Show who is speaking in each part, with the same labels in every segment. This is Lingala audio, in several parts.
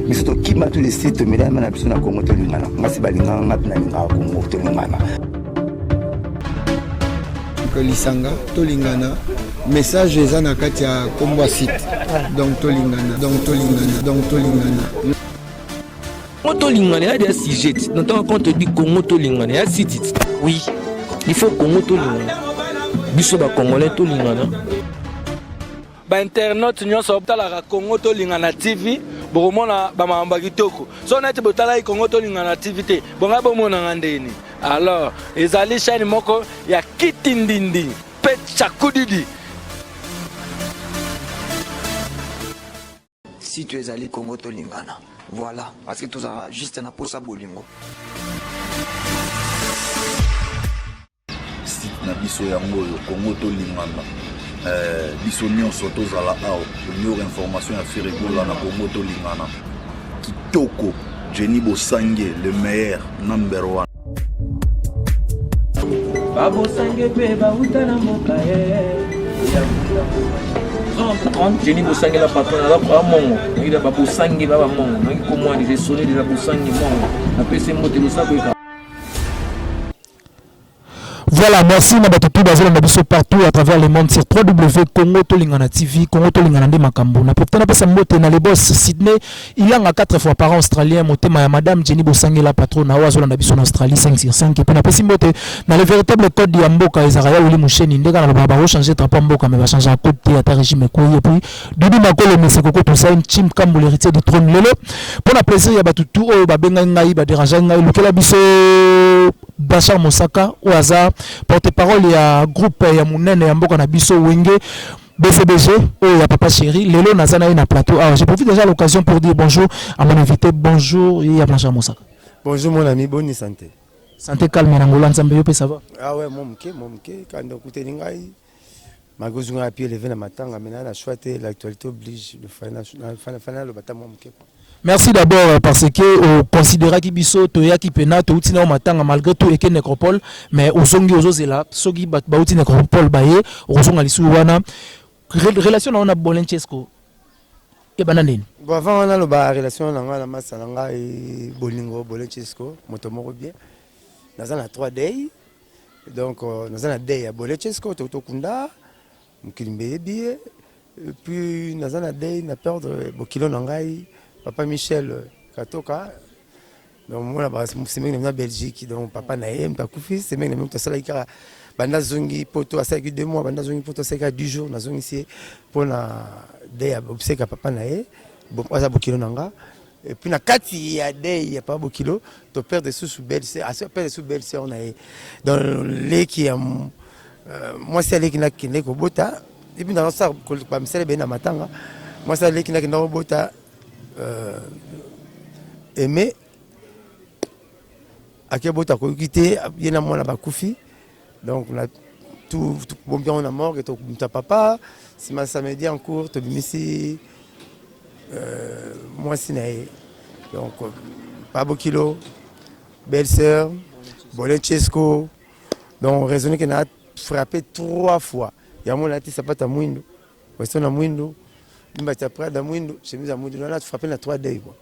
Speaker 1: Mais surtout qui m'a tous les sites mais là na biso na Congo to lingana ngasi balinga ngati na linga Congo to lingana
Speaker 2: que lisanga to lingana message eza na kati ya kombo site donc to lingana
Speaker 3: Congo Lingana, il y a des sujets. Quand on te dit Congo Lingana, il y a des sujets. Oui, il faut Congo Lingana. Bisoba Congolais Lingana.
Speaker 4: Ba internet nyonso botala Congo Lingana TV, bomona ba mamba kitoko. So na te botala Congo Lingana TV te, bonga bomona ngandeni. Alors, ezali chaîne moko ya kitindindi, pecha kudidi.
Speaker 5: Si tu es allé Congo Lingana, voilà, parce que tout ça juste un posa bolingo.
Speaker 6: Site na biso yango yo Congo Lingana. Biso nyonso tozala awa pour information ya Ferregola na Congo Lingana. Kitoko, Jenny Bosange, le meilleur number 1.
Speaker 3: Babo Sange pe ba utana mokaye. Jenny Bosange la patronne à la mongo. Il a Babo Sange baba mongo. Mais comment les sonner de la Bosange mongo. La PC moté le sabo.
Speaker 7: Voilà, merci Nabatutu Bazela Nabiso partout à travers le monde sur www.Congo Lingana TV, Congo Lingana de Makambo. Na peut-être pas sambote na les boss Sydney, il a 4 fois par an australien, motema ya madame Jenny Bosange la patronne na Wazola Nabiso en Australie 5 sur 5 et puis na pesi mbote na le véritable code ya mboka Ezaraya Wili Musheni ndeka na baba changer drapeau mboka mais va changer code théâtre régime ko et puis Dudu Makolo Meseko tout ça une team Kambo l'héritier du trône lelo pour la plaisir ya batutu o ba benga ngai ba déranger ngai lokela biso Bachar Mosaka au hasard porte-parole ya groupe ya munene ya mboka na biso wenge BCBG ou ya papa chéri lelo nazana na plateau. Alors je profite déjà l'occasion pour dire bonjour à mon invité. Bonjour ya Bachar Mosaka.
Speaker 2: Bonjour mon ami, bonne santé.
Speaker 7: Santé calme na ngola nzambe yo pe ça va.
Speaker 2: Ah ouais mon mke quand écouter ngai magozunga à pied levé na matanga maintenant la choité l'actualité oblige le final le bata mon mke.
Speaker 7: Merci d'abord parce que considéra ki biso to ya ki pena to utina o matanga malgré tout et que nécropole mais ozongi ozozela soki ba utina nécropole baye ozonga lisu wana relation na on a Bolenchesco et bananene.
Speaker 2: Bon avant on a le ba relation na nga na masalanga et bolingo Bolenchesco moto moko bien nazana 3 day donc nazana day ya Bolenchesco to kunda mkilimbe bien et puis nazana day na perdre bokilo na ngai papa Michel Katoka donc moi là c'est même na Belgique donc papa nae mtakufi c'est même to sala ikara banda zongi poto asaki 2 mois banda zongi poto asaki 10 jours na zongi ici pour na day obseka papa nae bon asa bokilo nanga et puis na kati ya day ya pas bokilo to perdre sous belle c'est à perdre sous belle c'est on a dans les qui moi c'est les qui na kine ko bota et puis dans ça ko ba msele be na matanga moi c'est les qui na kine ko bota aimé à quel bota ko quitté yena mona bakufi donc on a tout bon bien on a mort et to papa si ma samedi en cours to bimisi moi sinae donc pas Bokilo belle-sœur Bolenchesco donc raisonner qu'on a frappé 3 fois il y a mon lati sapata mwindo question na mwindo mbata prada mwindo chemise à mwindo là frappé na 3 days quoi.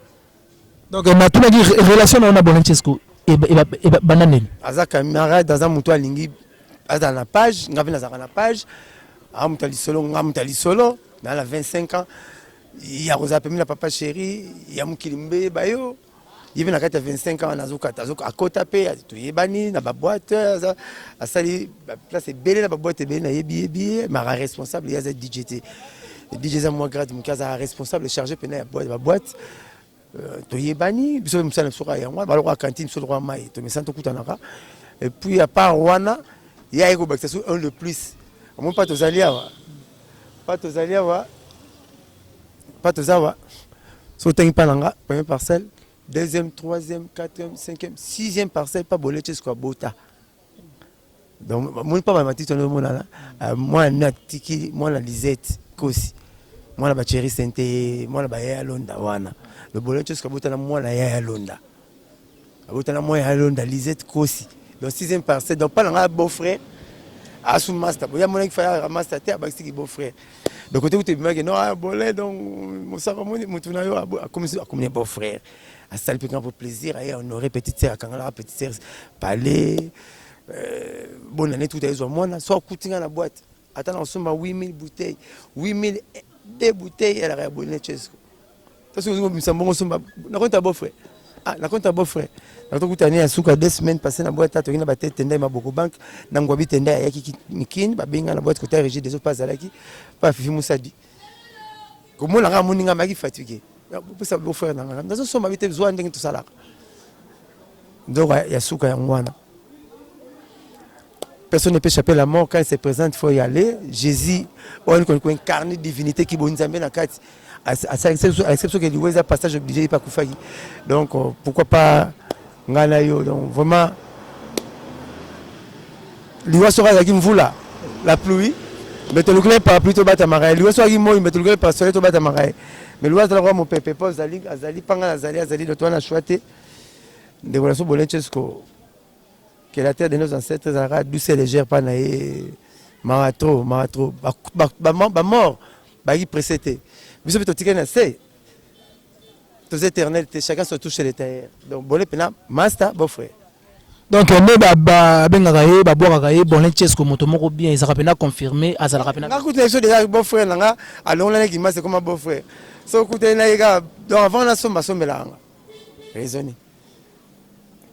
Speaker 7: Donc on a tout dit relation na Bolenchesco et banane
Speaker 2: aza camarade dans un mutu alingi aza na page ngapi na zaka na page amutali solo ngamutali solo dans la 25 ans il y a rosa pemi la papa chéri il y a mukilimbe bayo il vient à 25 ans nazuka à kota pe to yebani na ba boîte a sali place belé na ba boîte belé na yebi ma responsable il y a DJT DJ za moi grade mukaza responsable chargé pena ya boîte ba boîte to yebani biso musana soka ya moi ba lo cantine so droit mai to mesanto kutanaka et puis à part wana il y a eko baksa un le plus mon pas to zalia pas to zawa so tengi palanga première parcelle deuxième troisième quatrième cinquième sixième parcelle pas Bolenchesco bota donc mon pas ma petite no mona moi na tiki moi la Lisette kosi moi la bachéri santé moi la baya londa wana le Bolenchesco bota na moi la ya londa bota na moi ya londa Lisette kosi donc sixième parcelle donc pas na beau frère asu master boya mona kifaya master te abakisi ki beau frère donc côté où tu me non bolé donc mosaka moni mutuna yo akomi beau frère à ça le plus grand plaisir et honorer petite sœur kangala petite sœur parler bonne année tout est moi soit coutinga na boîte attends on somba 8000 bouteilles 8000 deux bouteilles elle a abonné Chesco parce que nous sommes somba na compte beau frère na compte beau frère na to kutani ya suka 2 semaines passé na boîte to ngina batete tenda ma boko bank na ngwabi tenda ya kini ba benga na boîte côté régie des autres pas alaki pas fifi musadi comment la ramoninga maki fatigué pour ça beau frère na ndazo somba bité besoin ndenge tout ça là donc ya suka ya ngwana. Personne ne peut échapper la mort quand il se présente, il faut y aller. Jésus, on incarne une divinité qui bonne zambe na kati. À l'exception que lui, il y a passage obligé de pas kufagi. Donc pourquoi pas ngana yo. Donc vraiment, lui sera la mvula, la pluie. Mais tu le pas plutôt battre marais. Lui sera moi, mais tu le pas soleil to battre marais. Mais lui sera mon pépé pas azali panga azali de toi na choité. De relations bonne Chesco. Que la terre de nos ancêtres est douce et légère, pas naïe, marato, mort, qui précédé. Mais ce que tu as c'est, tous éternels, chacun se touche les terres. Donc, bon, master, beau frère.
Speaker 7: Donc, ne ba boire bon Chesco motomoko bien, ils rappellent confirmé, à ça rappelle.
Speaker 2: Quand tu es déjà beau frère, nanga, allons là qui c'est comme un beau frère. So écoutez là, donc avant la somme là, raisonner.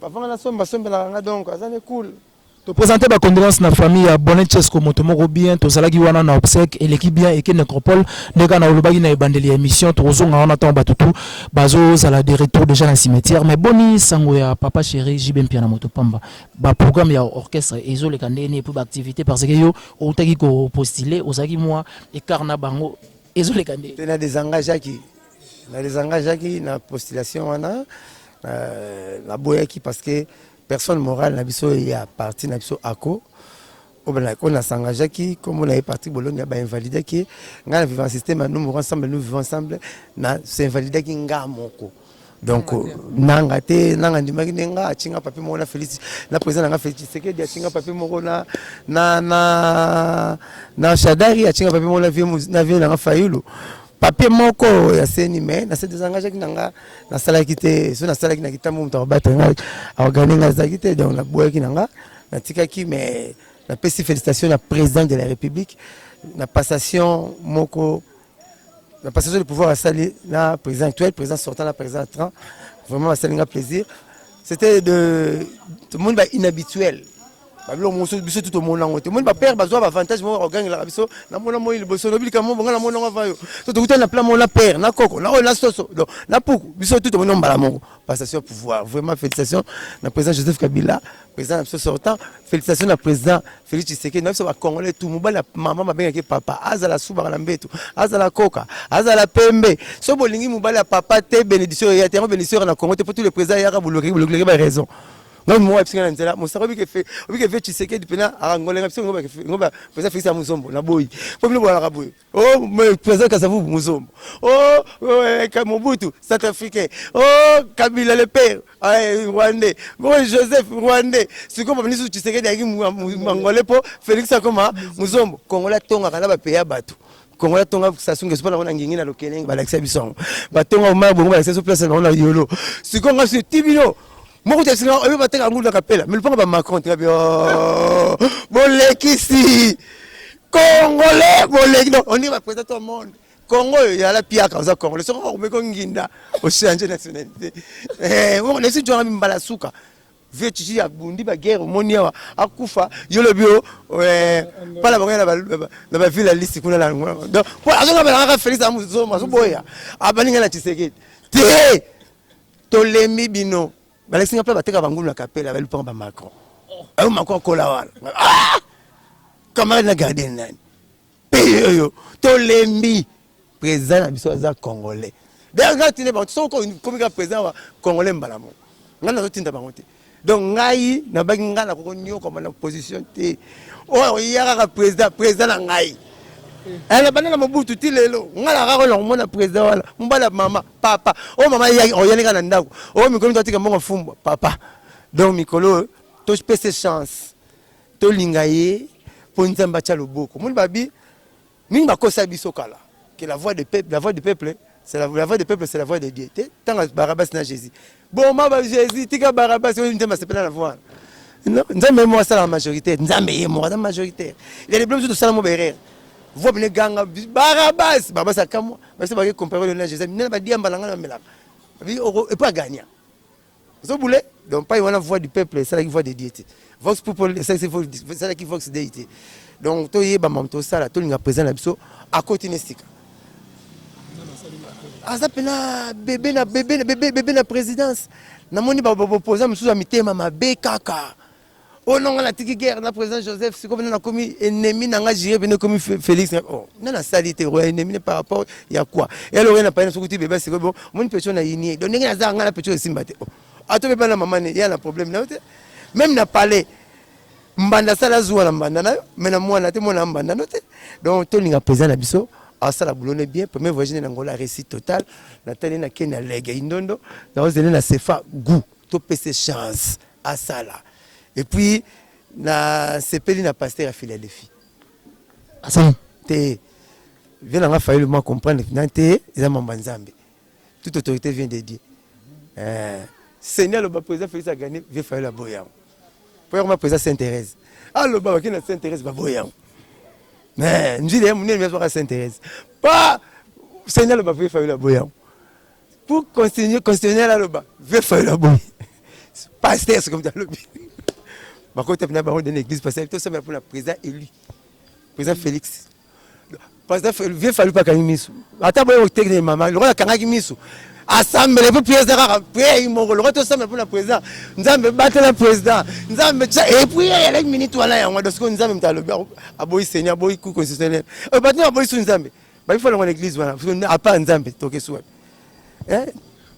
Speaker 2: Avant la somme là, donc ça c'est cool.
Speaker 7: To présenter ba condoléances na famille ya Bonnet Chesco motomoko bien, to salaki wana na obsèque et l'équipe bien et que nécropole ndeka na olobaki na ebandeli émission to zonga wana temps batutu bazo sala de retour déjà dans cimetière mais boni sango ya papa chéri JB Mpiana motopamba ba programme ya orchestre ezo le kandeni pour ba activité parce que yo otaki ko postuler osaki moi et karna bango ezo le kandeni
Speaker 2: tena des engageaki na postulation wana la boyaki parce que personne morale na biso ya parti na biso ako on a s'engagé qui comme on est parti Bologna ba invalidé qui nga vivant système nous vivons ensemble na c'est invalidé qui nga moko donc nanga ndimaki nga achinga papi mo na Félix na président nga Félix c'est que achinga papi mo na Shadari achinga papi mo na vie na Fayulu papier moko ya seni mais na se désengagé ki nanga na sala kité so na sala ki na kitambo mto battre nga organiser za kité donc la boye ki nanga na tika ki mais la pesi félicitations la président de la République na passation moko la passation de pouvoir à saluer la président actuel président sortant la président entrant vraiment ça un plaisir c'était de tout le monde va inhabituel babilo moso biso tout mon nango te mon ba père bazwa avantage mo organe la biso na mona mo il boso no bilika mo ngana mona ngavayo to tout na plan mo la père na koko na soso donc na puku biso tout mon mbala mo passation pouvoir vraiment félicitations na président Joseph Kabila président absolu sortant félicitations na président Félix Tshisekedi na biso ba congolais tout mobala maman ba benga ke papa azala suba na mbeto azala koka azala pembe so bolingi mobala papa te bénédiction ya terme bénédiction na Congo te pour tous les présidents ya ka boloki ba raison. Non moi psika nzela mo sakobi ke fait Tshisekedi pena angolenga psika ngoba pesa Félix ya Muzombo na boyi po bino bwana kaboyi oh mais président Kasavu Muzombo oh Mobutu Centrafricain oh Kabila le père Rwandais bon Joseph Rwandais siko ba ministre Tshisekedi aki mangole po Félix akoma Muzombo Kongola tonga kana ba peya batu Kongola tonga sasunge sopa na ngingi na lokeleng ba lakisa bisongo batonga ma bongo ba lakisa so place na yolo siko ngasi tibino moi je suis là on va te ngula kapela mais le pas Macron très bien bolekisi congolais boleki non on y va présenter tout le monde Congo il y a la pia cause Congo le soko me konginda au changer nationalité on laisse tu ngami mbala suka vieux chichi ya bundi ba guerre monia akufa yo le bio pas la bango na ba ville liste kuna la donc pour azonga ba Félix Muzombo so boya abaninga na Tshisekedi te tolemi bino Alexandre Pla bateka bangulu na kapela bali pamba Macron. Ayo Macron kola wana. Ah! Camarade na garder nani. Pe yo to lembi président na biso za congolais. D'ailleurs tu ne pas so ko comme président wa congolais mbala mo. Ngana zo tinda bango te. Donc ngai na baki ngana ko nyo comme na position te. Oh yaka président na ngai. Elle a banana Mobutu tilelo ngala ka ko mona président wala mbala mama papa oh mama ya oyelinga na ndako oh mikolo totika mbongo fumba papa donc mikolo to pese chance to lingaye pour nzamba tia loboko mon babi mingi bakosa biso kala que la voix du peuple c'est la voix du peuple c'est la voix de Dieu tant Barabbas na Jésus bon ma Jésus tika Barabbas on nzamba c'est pas la voix non nzamba moi ça la majorité nzamba est moi la majorité il y a des problèmes tout ça mo berere voix bien ganga Barabbas ça comme parce que ba comparer le Jésus n'a pas dit ambalanga na melaka et pas gagner vous voulez donc pas la voix du peuple c'est la voix de Dieu vox people c'est la qui vox deité donc to yeba mamto sala to linga présent na biso à côté nestika aza pena bébé na présidence na moni ba opposant mususu a mitema mabe kaka o non la tiki guerre na président Joseph c'est comme na commis ennemi na nga jire bene comme Félix oh na salité roi ennemi par rapport il y a quoi et alors on a pas sokuti bébé c'est bon mon petit na yini donc ngi na za nga na petit simbate oh ato bébé na maman il y a un problème là même na parler mbanda sala zuwa na mbanda na mais na mwana te mwana mbanda no te donc to linga président na biso asala boulone bien premier voyage na ngola réussite total na tani na kenya lega indondo na ozele na sefa goût to pese chance asala et puis na sepeli na pasteur à Philadelphie
Speaker 7: asala
Speaker 2: te vient na failli moi comprendre na te eza mamba nzambe toute autorité vient de Dieu Seigneur le président Félix a gagné vient failli la boya pour ma président Sainte-Thérèse allo baba qui na Sainte-Thérèse ba boya mais nous disons mon neveu à Sainte-Thérèse pas Seigneur le baba vient failli la boya pour continuer là le bas vient failli la boya pasteur c'est comme dans le ba côté na ba de l'église parce que tout ça pour la président élu président Félix président vient fallu pas kanimisu ata boyo technique maman le roi kangaki misu assemblée pour pièce rare prier mon roi tout ça pour la président nzambe battre le président nzambe et puis il y a une minute wala ya ngwa donc nzambe mtalo aboyi seigneur aboyi ku constitutionnel e battre aboyi su nzambe ba il faut dans l'église voilà à part nzambe toke souwa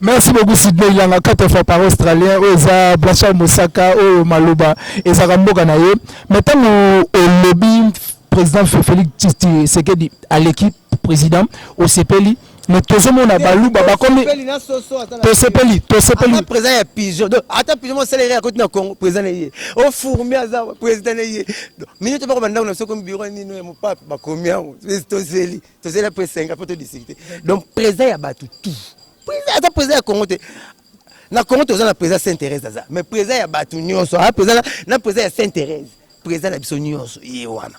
Speaker 7: merci beaucoup Sidney Ilanga 4 fois par australien oza Blanchard Mosaka o Maloba ezaka mboka na ye maintenant au lobby président Félix Tshisekedi à l'équipe président au CPLI mais tous on a balou baba comme to sepeli
Speaker 2: président ya pigeon donc ata pigeon mo salaire à côté na Congo président yé au fourmi aza président yé minute pas banda na soko bureau ni no mo papa ba combien to zeli après 5 après to discuter donc président ya batu tout président ya Congo te na Congo to za na président Sainte-Thérèse aza mais président ya batu nyonso a président na président ya Sainte-Thérèse président na biso nyonso yé wana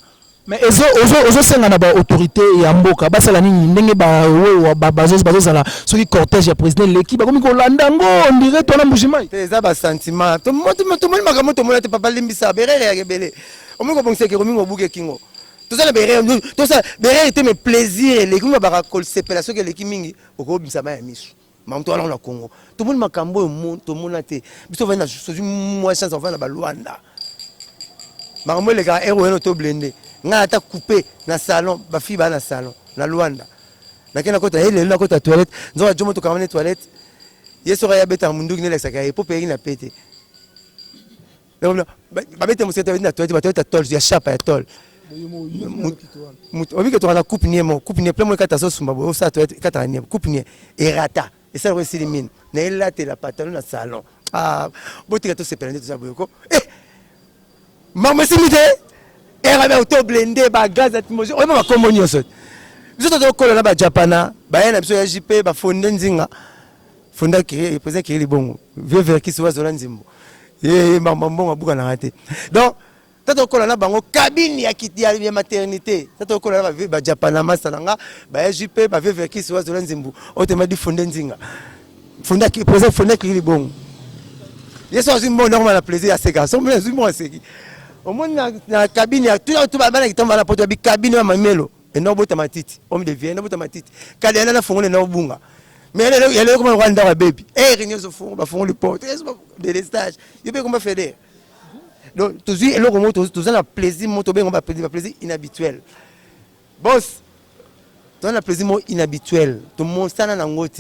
Speaker 7: mais ozo senga na ba autorité ya mboka basala nini ndenge ba bazozala soki cortège ya président l'équipe ba komi ko landa ngo on dirait to na mbujimai
Speaker 2: eza ba sentiment to moni makambo to mona te papa limbisa berere ya rebele omo ko bongse ke romingo buke kingo to ça berere to ça berere était mes plaisir les kuma ba ko sepela soki l'équipe mingi oko bimisa ma ya misu mamto ala na Congo to moni makambo mo to mona te biso va na soki moi chance on va na ba Luanda makambo le ga héros no to blender nga ata coupé na salon ba fi ba na salon na Luanda na kena kota ele na kota toilette nzo jomo to kamane toilette yeso ya beta mundu ngile saka e poperi na pete ba beta museta na toilette ba toilette tol ya chapa ya tol obi que to na coupe nie plein mo kata so sumba bo sa toilette kata nie coupe nie erata et ça réussit les mines na ela te la pantalon na salon botika to se prendre tout ça boyoko maman simite era ba auto blender ba gaz atmosphère o ba komonyo so biso to kola na ba japana ba yana biso ya JP ba fonde nzinga fonda ki président ki libongo veve ki so zola nzimbo maman mbongo buka na raté donc tato kola na bango cabine ya kiti ya maternité tato kola na ba japana masalanga ba ya JP ba veve ki so zola nzimbo o te ma di fonde nzinga fonda ki président fonda ki libongo yeso azimbo normal na plaisir ya sega so mais azimbo aseki au moins na cabine tout bana qui tombe na poto bi cabine ya mamelo et no bota matiti homme de vie no bota matiti kale na fongole na obunga mais il y a comme Rwanda wa baby réunion so fond ba fond le porte de l'estage il peut comment faire donc toujours et le remonte toujours na plaisir moto ben on va plaisir inhabituel boss tu as plaisir inhabituel tout le monde ça na ngote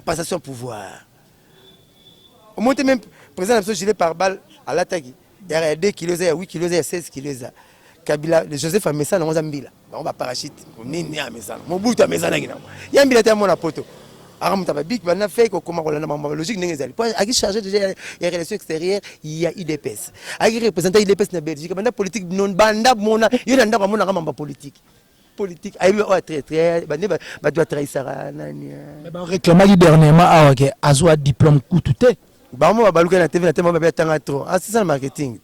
Speaker 2: passation pouvoir au moins même président de gilet par balle à l'attaque il y a 2 kilos il y a 8 kilos il y a 16 kilos Kabila Joseph Amesa na Mozambila on va parachute nini ya Amesa Mobutu Amesa na ngina ya mbila ta mona poto Big bana fait comment on a logique n'est pas à qui chargé déjà les relations extérieures il y a IDPS à qui représenter IDPS na Belgique banda politique non banda mona il y a mona politique aïe très ba doit trahir ça nani
Speaker 7: ba réclamer dernièrement ah OK azwa diplôme coututé
Speaker 2: ba mo ba luka na TV na tellement ba tanga trop ah c'est ça le marketing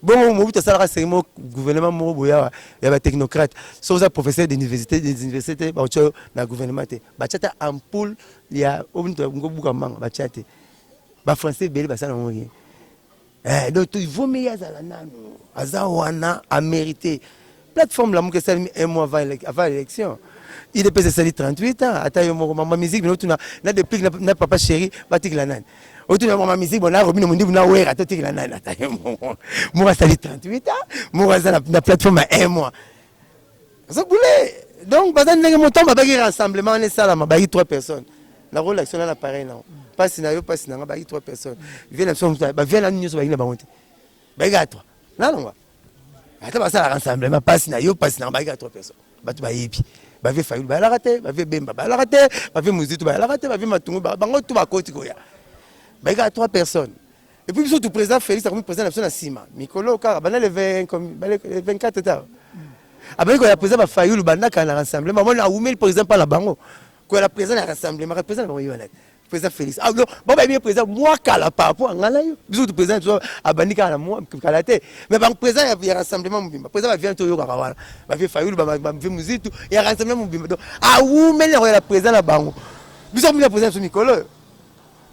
Speaker 2: bon mo buta sala c'est mo gouvernement mo boya ya ba technocrate so ça professeur d'université des universités ba cho na gouvernement te ba chata ampoule ya obunto ngobuka manga ba chate ba français beli ba sala mo donc il vaut meilleur za nano azawana a mérité plateforme la muke sali un mois avant l'élection il est pesé sali 38 ans ata yo maman musique mais tuna na depuis na papa chéri batik la nane autour de ma musique, on a remis le monde, on a ouvert à tout le monde. Moi, ça fait 38 ans. Moi, ça la plateforme à 1 mois. Ça voulait. Donc, parce que mon temps, on va rassemblement, on est ça là, on va 3 personnes. La relation là, pareil, non. Pas scénario, pas scénario, on va 3 personnes. Viens la nuit, on va y monter. Bah, 3. Là, non. Attends, ça, rassemblement, pas scénario, pas scénario, on va 3 personnes. Bah, tu vas y épi. Bah, viens Fayoul, bah, la raté, bah, viens Bemba, bah, la raté, bah, viens Mouzit, bah, la raté, bah, viens Matungu, bah, tout va côté, quoi. Il y a 3 personnes. Et puis, le président Félix a remis le président de la Sima. Mikolo, car il y a 24 états. Après, quand il y a le président Fayoul, il y a un rassemblement. Moi, je le président par la banque. Quand il y a le président de rassemblement, le président Félix. Ah, non, bon, le président, moi, quand il par rapport à le président, il y a moi, mais le président, il y a un rassemblement. Le président vient tout le monde. Il y a Fayoul, il y a un rassemblement. Ah, oui, mais il y a le président de la banque. Nous sommes le président de Mikolo.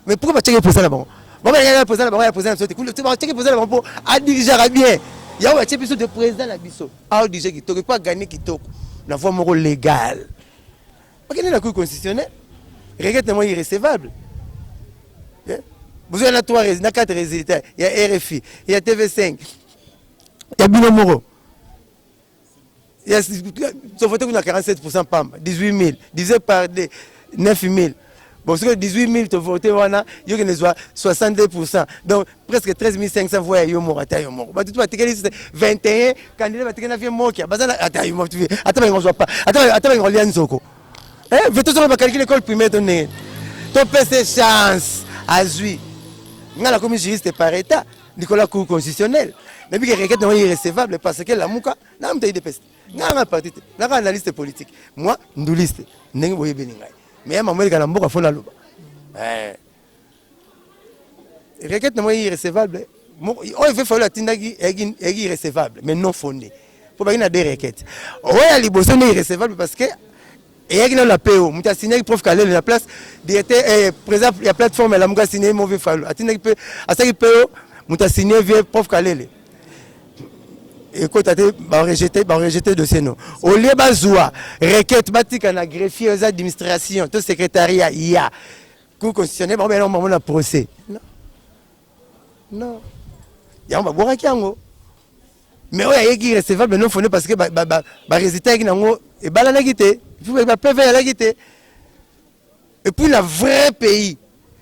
Speaker 2: Mais pourquoi tu as posé là-bas? Bon, il y a un président là-bas, il y a un président là-bas. Tu as posé là-bas pour diriger bien. Il y a un président là-bas. Ah, diriger qui ne peut pas gagner qui toque. La voie morale légale. Parce qu'il y a la Cour constitutionnelle. Regarde-moi irrécevable. Vous avez 4 résultats. Il y a RFI, il y a TV5, il y a Bino Moro. Il y a 47% PAM, 18 000, divisé par 9 000. Bon, c'est que 18 000 te voté, il y a 62%. Donc, presque 13 500 voix à Yomoro. Tu vas te 21 candidats, tu vas te mort. Attends, on ne voit pas. Attends, on regarde Nzoko. Veux-tu savoir calculer l'école primaire? Tu as fait chance à Zui. La commission juriste par État, Nicolas Cour constitutionnel. Mais puis, il est irrécevable parce que la Mouka, n'a pas été dépassé. N'a pas parti. N'a pas analyste politique. Moi, nous liste. N'a pas été mais à moment où on a fait la loi, les requêtes sont irrécevables. Il faut faire la tindagi est irrécevable, mais non fondée. Pour pas qu'il y ait des requêtes. Oui, les bosons sont irrécevables parce que il y a la PO. Nous avons signé le prof Kalel la place. Par exemple, il y a plateforme là, nous avons signé mauvais fallo. À ce PO, nous avons signé le prof Kalel. Et quand tu as rejeté le dossier, au lieu de jouer, requête, batik en greffier aux administrations, tout secrétariat, il y a cour constitutionnelle, mais on a un procès. Non. Il y a un boire qui est mais oui, il est irrécevable, non fondé parce que les résultats sont et la guité. Il faut la guité. Et puis, le vrai pays,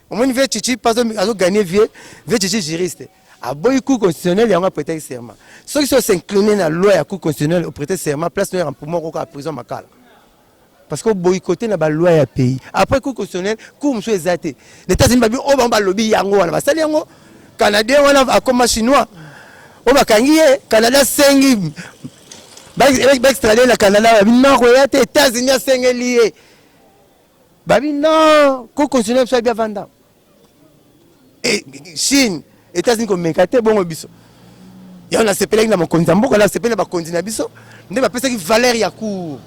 Speaker 2: au moins, il veut Chichi, parce qu'il a gagné, il veut Chichi juriste. À boy cour constitutionnel, il y a un prêter serment. Ceux qui sont inclinés dans la loi à la cour constitutionnelle au prêter serment, place nous pour moi à la prison Makala. Parce que boycotter la loi à pays. Après cour constitutionnelle, cour monsieur exaté. Les États-Unis on va lobby yango on va salir yango. Canadien on a comme chinois. On va kangié Canada 5 ba extrader la Canada non royauté États-Unis 5 lié. Babi non, cour constitutionnelle soit bien vendant. Et Chine États-Unis comme Mekate bon biso. Il y a un CPL dans mon Konzambo, là CPL ba continent biso. Ndé ba pesa ki valeur ya cour.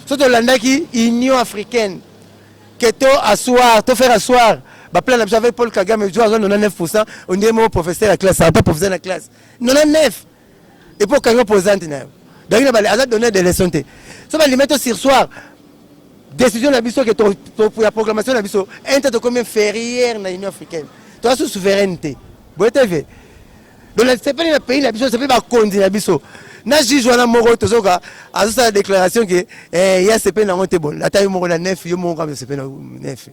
Speaker 2: Surtout l'andaki Union africaine. Que to asseoir, to faire asseoir. Ba plan avec Paul Kagame, je dois 99%, on dit mon professeur à la classe, ça pas professeur à la classe. 99. Et pour Kagame posante na. Donc il a donné des leçons. Ça va les mettre sur soir. Décision la biso que pour la proclamation la biso, un comme férière dans l'Union africaine. Toi sous souveraineté. Vous avez donc c'est pas le pays la biso, c'est pas conduire la biso. Na juge wana moko tozoka azosa la déclaration que il y a CP na ngote bon. La taille moko na 9, yo moko na CP na 9.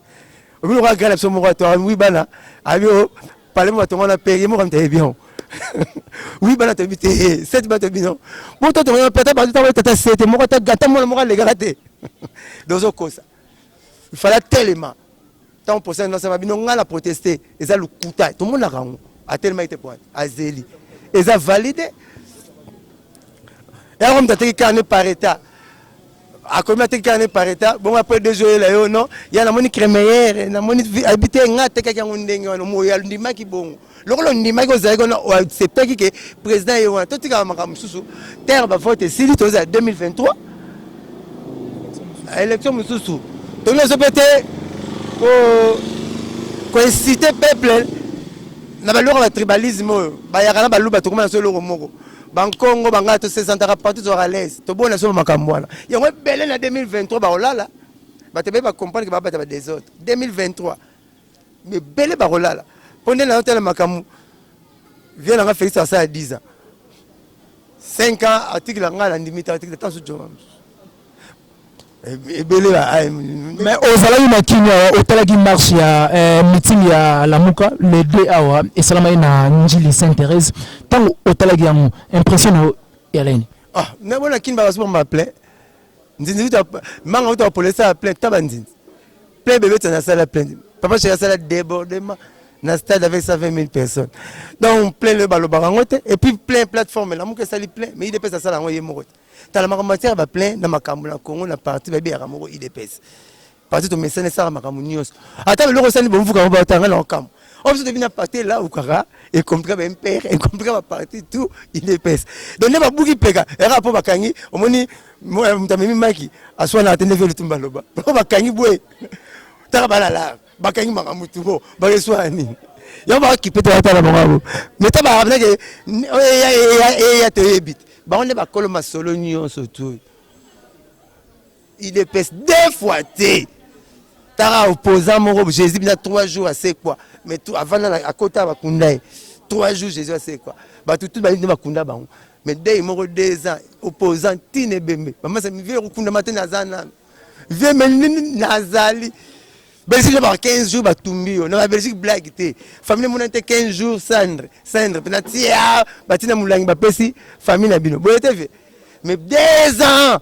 Speaker 2: Obi lo regarde la moko to oui bana. Abio parler moi to na payer moko m'était bien. Oui bana to bité 7 bato bien. Bon to to peut-être ba to tata 7 moko ta gata moko le garaté. Dozo kosa. Il fallait tellement tant pour ça non ça va bien on a protester et ça le couta tout le monde a rango a tellement été point azeli et ça validé et on t'a été carné par état a combien été carné par état bon après 2 jours là yo non il y a la moni crémière na moni habiter ngate ka kango ndenge no mo ya ndima ki bon lokolo ndima ko za ko c'est pas que président yo to tika makam susu terre ba vote sili to za 2023 élection mususu to ne se pété ko inciter peuple na baloko ba tribalisme ba yakana ba luba to kuma so loko moko bankongo banga to 60 partout sur à l'aise to bona so makambo wana yango belé na 2023 ba olala ba te ba comprendre que ba ba des autres 2023 mais belé ba olala pone na hôtel makambo vient na Félix ça à 10 ans 5 ans article nga la limite article de temps sur Joma
Speaker 7: mais ozalaki na kinya otalaki marche ya meeting ya Lamuka le 2 awa esalama na Njili Sainte-Thérèse tant otalaki yango impression ya leni
Speaker 2: na bona kinba baso ma plaît nzinzi manga uta police a plaît tabanzi plaît bébé tana sala plaît papa chez sala débordement na stade avec 120 000 personnes donc plein le balo barangote et puis plein plateforme Lamuka sali plein mais il dépêche ça sala ngoye moko dans la matière va plein dans makambo na Congo na parti ba biara moko IDPS parti to mesene ça makambo nyos ata le rosani bon fuka ba tanga na kam on se devient parti là ou kara et comprendre ben père et comprendre parti tout IDPS donc ne ba buki peka era po bakangi omoni mtamimi maki aswa na atende velo tumba loba po bakangi boy tara bala la bakangi makambo tubo ba reswa ni yo ba ki pete ata la mongabo mais ta ba abna ke ya te ebit on est bakolo masolo nyon surtout il est pèse 2 fois té tara opposant mon Jésus bien 3 jours à c'est quoi mais tout avant à côté ba kunda 3 jours Jésus à c'est quoi ba tout ba ba kunda ba mais dès mon 2 ans opposant tine bembe maman ça me vient kunda matin nazana vient men nazali Belgique ba 15 jours ba tumbi on a Belgique blague té famille mon était 15 jours cendre penatia batina mulangi ba pesi famille na bino boye TV mais 2 ans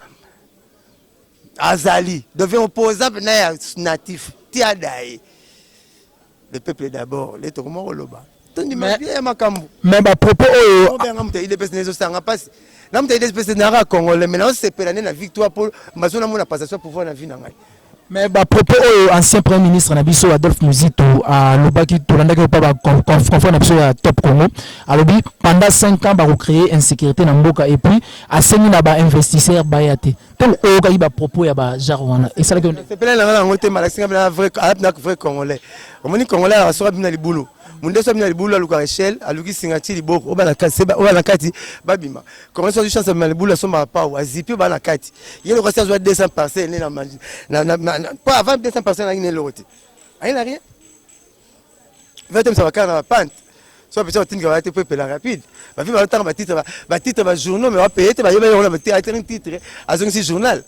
Speaker 2: azali devient opposant na natif tiadai le peuple d'abord les tokomo loba toni ma bien makambo
Speaker 7: mais ba propos
Speaker 2: on ben ngamta il dépêche nezo sanga passe ngamta il dépêche na congolais mais on se pelaner na victoire pour mazona mona passation pouvoir na vie na ngai
Speaker 7: mais ba propos ancien premier ministre na biso Adolphe Muzito a lobaki tolandaki pa ba confort na biso ya Top Congo alobi pendant 5 ans ba recréer insécurité na mboka et puis asengi na ba investisseur ba yate tant oka ba propos ya ba jarwana et ça la
Speaker 2: c'est plein na ngote malaxinga na vrai congolais omoni congolais a sora bina libulu munde so bina libulu aluka Rachel aluki singati liboko oba na kati babima comment ça chance na libulu so ma pa wa zipi ba na kati yelo ko ça 200 parcelles na pas avant 200 personnes à l'autre. Il n'y a rien. 20 ça va faire la pente. Soit peut-être que va être peu la rapide. Va vivre le temps titre va journal mais va payer va un titre à un journal.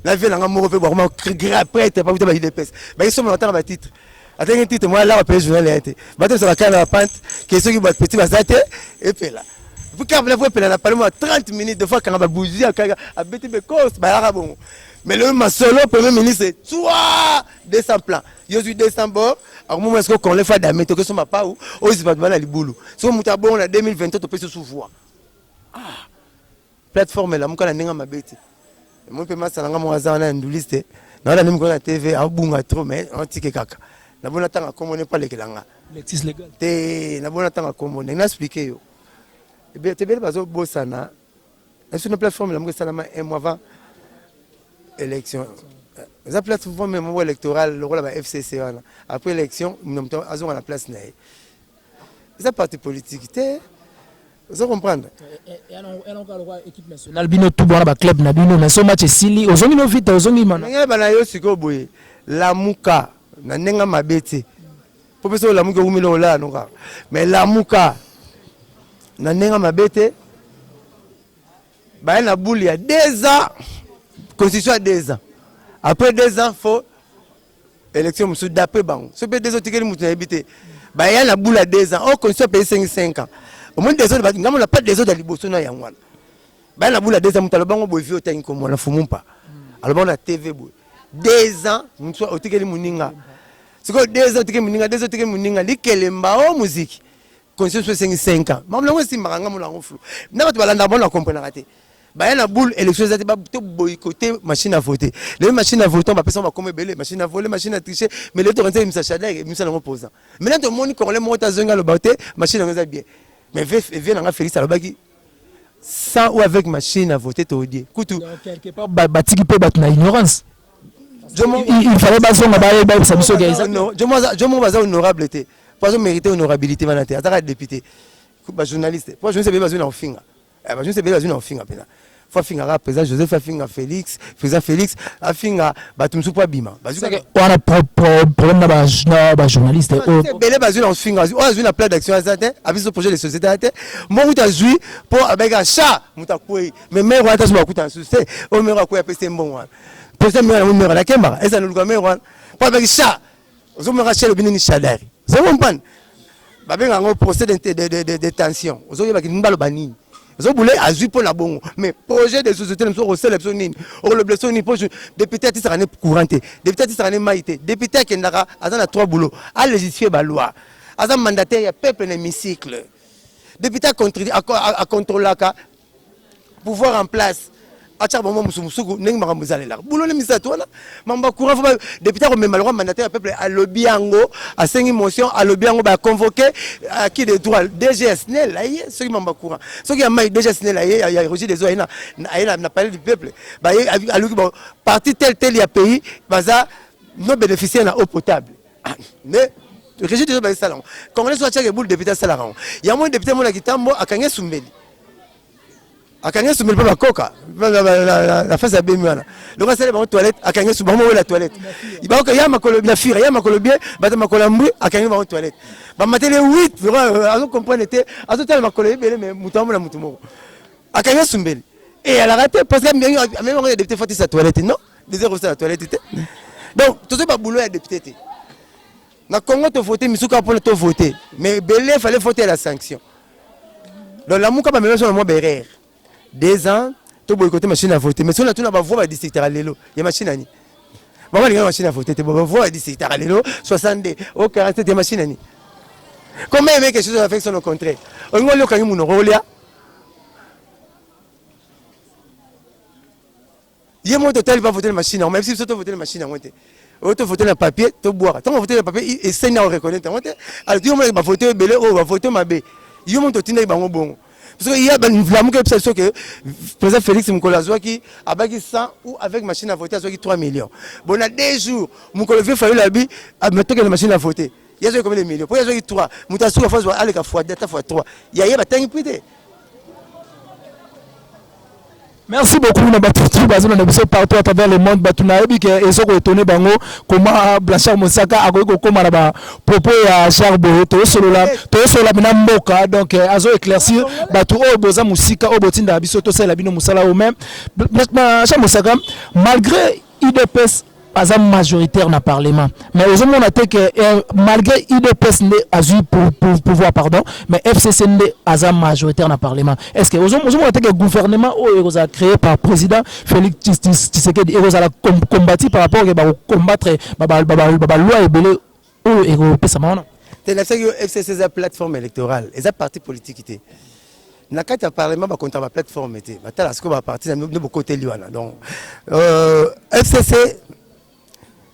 Speaker 2: La vie là on peut vraiment après pas vous il dépêche. Ils sont longtemps va titre. Attends un titre moi là va payer journal été. Va ça va faire la pente qui ceux qui va petit va zate et puis là. Vous quand vous voyez la parlement 30 minutes de fois quand on va bouger à bêter be cost ba bon. Mais le solo premier ministre c'est 200 plans. Je suis 200 bords. Alors moi est-ce qu'on les fait d'amener que ça m'a pas ou aussi pas de mal à libulu. Si on a bon en 2023 tu peux se souvoir. Plateforme là, moi quand on a ma bête. Moi peut ma salanga moi za na nduliste. Na même quand la TV a bunga trop mais on tike kaka. Na bona tanga comme on n'est pas les kelanga.
Speaker 7: L'exis légal.
Speaker 2: Té na bona tanga comme on expliquer yo. Et bien tu bien bazo bosana. Est-ce une plateforme là moi salama un mois avant élection. La plateforme même électorale, le rôle de la FCC. Après l'élection, nous avons la place. C'est un parti politique. Vous comprenez?
Speaker 7: Équipe nationale, bino tout bon, club na bino, mais ce match est sili. Aux hommes vite, aux hommes man.
Speaker 2: La Muka, na nenga mabete. Professeur la Muka umilo la noka. Mais la Muka, na nenga mabete. Ba na boule il y a 2 ans. Constitution à 2 ans. Après 2 ans, il faut élection d'après Bango. Ce peut 2 ans qui sont habité. Il y a la boule à 2 ans. On constitution paye 5 ans. Au moins des autres, on n'a pas des autres à l'Ibosona Yangwan. Il y a la boule à 2 ans, on a le bango boy vieux temps comme on a fumé pas. Alors on a TV boy. 2 ans, on soit au ticket de Muninga. C'est quoi 2 autres qui m'ont 2 autres qui m'ont dit que les mbao musique. Conscience 5 ans. Maman on si maranga mon lango flou. Na tu balanda bon la comprendre raté. Ba yana boule élection zati ba to boycotter machine à voter. Les machines à voter on va personne va comme belé machine à voler, machine à tricher, mais les torrents ils s'achadent ils sont opposants. Maintenant tout le monde quand les motos zonga le baté, machine à bien. Mais vient en Félix Alobaki sans ou avec machine à voter to dire. Koutou
Speaker 7: quelque part batiki pe bat na ignorance.
Speaker 2: Il fallait pas zonga ba ça biso gaisa. Non, je moi baza honorable té. Pas mériter honorabilité manate ataka député ba journaliste pour journaliste be bazuna ofinga ba journaliste be bazuna ofinga pena faut finga président Joseph afinga Félix président Félix afinga batumsu po bima bazuka
Speaker 7: on a problème na journaliste
Speaker 2: belé bazuna ofinga o azuna plan d'action azate abiso projet de société ate mo uta zui pour abega cha mutakoi mais mero ata suma kuta succès o mero akoya pese mbongo pese mero mero la kemba esa no mero pour abega cha ozo mero cha le binini chadari. C'est bon pan. Babenga ngo procès de détention. Ozo yeba ki mbalo banini. Ozo boulé azui pour la bongo. Mais projet de société nous so sélection nini. O le blesson ni pour député ti sera né couranté. Député ti sera né maïté. Député qui ndaka azana 3 boulots. A légiférer ba loi. Azan mandataire ya peuple l'hémicycle. Député a contrôler ka pouvoir en place. Acha bon musuku nengi makamuzale la boulot le misato na mamba courant député ko même mandataire peuple a lobby yango a sengi motion a lobby yango ba convoquer qui de droit DGS ne la ye ceux qui mamba courant ceux qui a mai DGS ne la ye ya Roger des Oina na parler du peuple ba a lui bon parti tel ya pays baza no bénéficier na eau potable mais Roger des Oina salon quand on soit chaque boule député salaran il y a moins député mon kitambo akanye sumbeli akanya sumel pa koka la face à bemwana donc ça les toilette akanya sumel la toilette il va ya makolo bien fire ya makolo bien bata makolo mbu akanya ba toilette ba matele 8 azo comprendre était azo tel makolo bien mais mutambo na mutumo akanya sumel et elle a raté parce que même on a député fati sa toilette non des heures sa toilette donc tout ça pas boulot à député na Congo to voter misuka pour to voter mais belé fallait voter la sanction donc la muka ba même sur le mot berer 2 ans, tu as boycotté machine à voter. Mais si on a tout la voix à district à l'élo, il y a machine à ni. Maman, il y a machine à voter, tu as voix à district à l'élo, 60, au 40, il y a machine à ni. Comment il y a quelque chose à faire sur le contraire? On va le faire mon rôle. Il y a mon total, il va voter la machine, même si tu as voté la machine à voter. Tu as voté le papier, tu bois. Tu as voté le papier, et c'est à reconnaître. Alors, tu vas voter belé, ou va voter ma bé. Il y a mon total, il va bon. Parce qu'il y a une flamme que le président Félix Moukolazwa qui a 100 ou avec machine à voter à 3 millions. Bon, on a 2 jours, Moukolazwa fallu la vie à mettre la machine à voter. Il y a combien de millions? Pour il y a 3, Moutassou a fait aller à fois 2 fois 3. Il y a un prix.
Speaker 7: Merci beaucoup na batutu bazona na biso partout à travers le monde batuna ebi ke ezoko étonné bango comment Blanchard Mosaka akoki koma na ba propos ya Charbo to solola bina mboka donc azo éclaircir batu o boza musika o botinda biso to sala bino musala au même Blanchard Mosaka malgré IDPS pas majoritaire dans le Parlement. Mais aux hommes on a dit que malgré IDPS a eu pour pouvoir pardon, mais FCC n'est pas majoritaire dans le Parlement. Est-ce que aux hommes on a dit que le gouvernement a créé par président Félix Tshisekedi et a combattu par rapport à combattre la loi et belé au européen ça maintenant.
Speaker 2: C'est la FCC c'est une plateforme électorale, et c'est parti politique était. Na kati ya parlement ba contre la plateforme était. Ba tala sko ba parti na de côté liwana. Donc FCC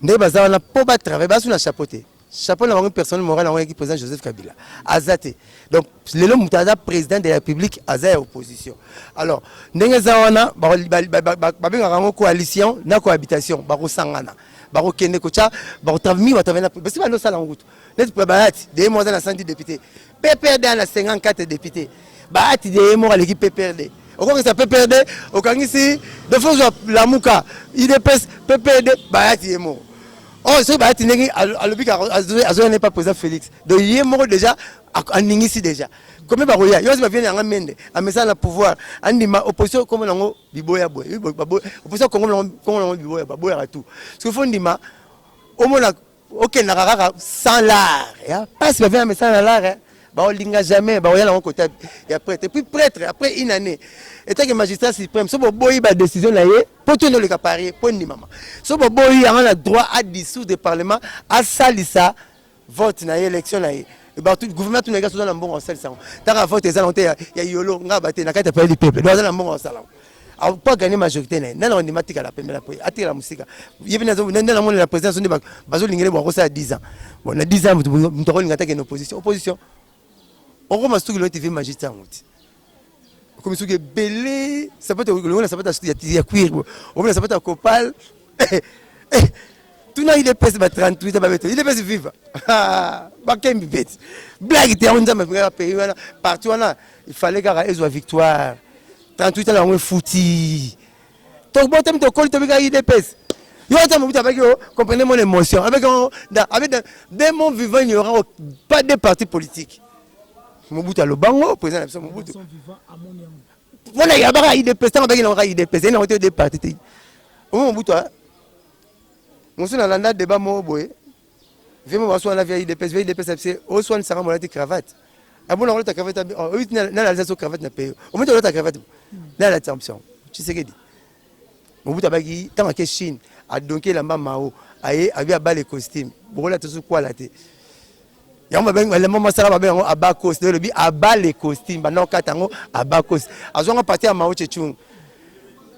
Speaker 2: ne baza na po ba travail ba suna chapeauté. Chapeau na une personne morale na qui président Joseph Kabila. Azate. Donc lelo mutada président de la République aza opposition. Alors ndenge za wana ba benga rango coalition na cohabitation ba ko sangana. Ba ko kende ko cha ba ko travailler ba travailler parce que ba no sala ngutu. Net pour baati des mois dans 110 députés. PPRD na 54 députés. Baati des mois l'équipe PPRD. Au quoi que ça PPRD au quand ici de fois la muka IDPS PPRD baati des mots. Oh, ce baati nengi alobika azo n'est pas président Félix. Donc il est mort déjà en ici déjà. Comme ba roya, yo se vient en mende, a message na pouvoir, andima opposition comme nango biboya boy. Opposition comme biboya boy à tout. Ce qu'il faut ndima au mona OK na rara sans l'art, ya. Pas si vient message na l'art, baolinga jamais baoyala côté ya prêtre et puis prêtre après une année étant que magistrat suprême so boyi ba décision na ye pour tout le caparier pour ni maman so boyi a le droit à dissoudre le parlement à salisa vote na élection na ye ba tout gouvernement tout les gars sont dans bon salisa ta vote ezala onte ya yolo nga baté na kata pa du peuple dans la bon salon a pas gagner majorité na on dimatika la première après atira la musique yebina zo na mon la présidence on bazo lingere bo ko ça 10 ans bon na 10 ans mutoko lingata que opposition on commence tout le TV magistrat comme ce qui est belé ça peut être on ça peut être ya cuir on ça peut être copal tout na il est pèse 38 ba beto il est pèse viva ba kembi bet blague te on zama faire pays partout là il fallait gara ezo victoire 38 ans on fouti donc bon temps de col to ga il est pèse yo temps vous avec comprenez mon émotion avec des mondes vivants il n'y aura pas de parti politique Mobutu Lobango président de Mobutu voilà il y a des présidents avec des présidents ont été des partis Mobutu on se dans la débat mo boy vraiment on soit la vieille des PSC au soin ça la cravate ah bon on la cravate oui na la cravate na paye on met la cravate là la tension tu sais que dit Mobutu abaki tant que Chine a donc la mao aye avait bas les costumes bon là tout quoi là yamba ben le moment ça va ben abakos de lebi aba les costumes bana katango abakos azonga parti à mao chechung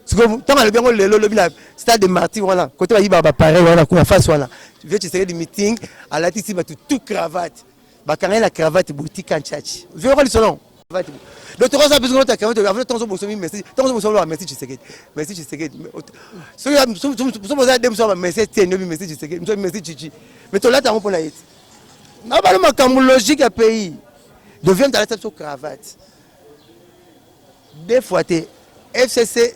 Speaker 2: siko tant le ben le lobi na stade de Marty voilà côté ba yiba ba pareil voilà ko face voilà tu veux tu serais du meeting à la titi ba tout cravate ba quand la cravate boutique en tchatch je vais le salon cravate donc tu as besoin de ta cravate avec ton bon somi merci ton bon somi merci tu sais so poser dem so merci tenio merci tu sais merci chichi mais toi là tu as pour la hit na ba makambo logique à pays devient dans la tête sur cravate des fois te FCC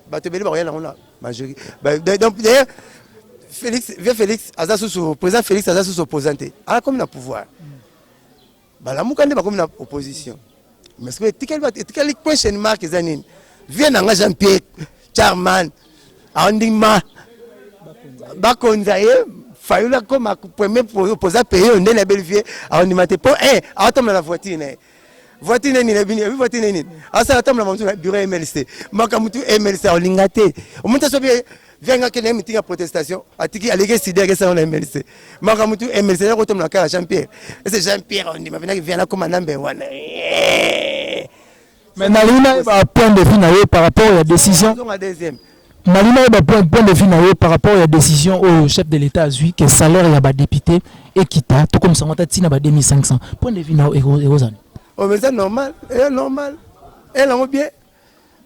Speaker 2: ba te beli ba rien on a majorité donc d'ailleurs Félix Azassou président Félix Azassou opposante a comme na pouvoir ba la mukande ba comme na opposition mais ce que quel question marque zanine vient na Jean-Pierre Charman Andima Bakonzaye Fayula comme premier opposant payé on est Belvier à animateur pour attendre la voiture ni la bini voiture ni asa attendre la voiture bureau MLC makamutu MLC en lingate au moment ça vient que les meeting à protestation atiki allégué sidé que ça on MLC makamutu MLC là retourne la cara Jean-Pierre et c'est Jean-Pierre on dit maintenant vient là comme number 1
Speaker 7: mais Nalina va point de vue par rapport à la décision
Speaker 2: deuxième
Speaker 7: Malina ba point de vue par rapport à la décision au chef de l'État azui que salaire ya ba député équita tout comme ça on tina ba 2500 point de vue na Erozane
Speaker 2: oh mais c'est normal elle en bien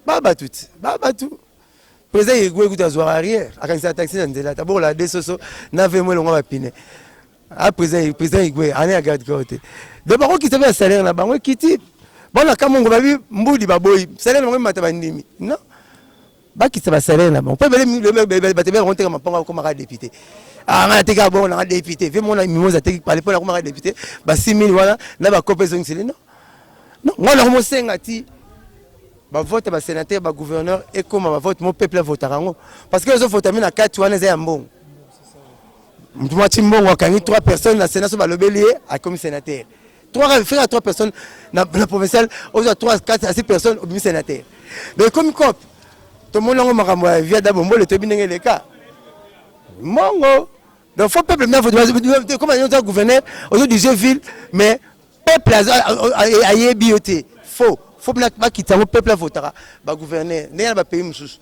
Speaker 2: baba tout président Igwe kuta zoa arrière akanisa taxi na ndela d'abord la desoso na ve moi longa ba pine a président Igwe ane a garde côté de bako qui savait salaire na bango kiti bon la kamongo ba bi mbudi ba boy salaire na mata ba ndimi non ba qui va salaire là on peut le ba te bien rentrer comme député ah on a été bon on a député fait mon mimosa te parler pour comme député ba 6000 voilà na ba compétition c'est non moi leur mo sengati ba vote ba sénateur ba gouverneur et comme ba vote mon peuple votera parce que les autres votent na 4 wana za mbongo mtuma timbongo akani 3 personnes na sénat so ba lobelier a comme sénateur 3 personnes na provincial aux 3 4 à 6 personnes au sénateur mais comme cop tout le monde makambo via d'abombo le tobinenge les cas mongo donc faut peuple maintenant faut comme un gouverneur au du ville mais peuple a bioté faut pas quitter le peuple votera ba gouverneur n'est pas pays mususu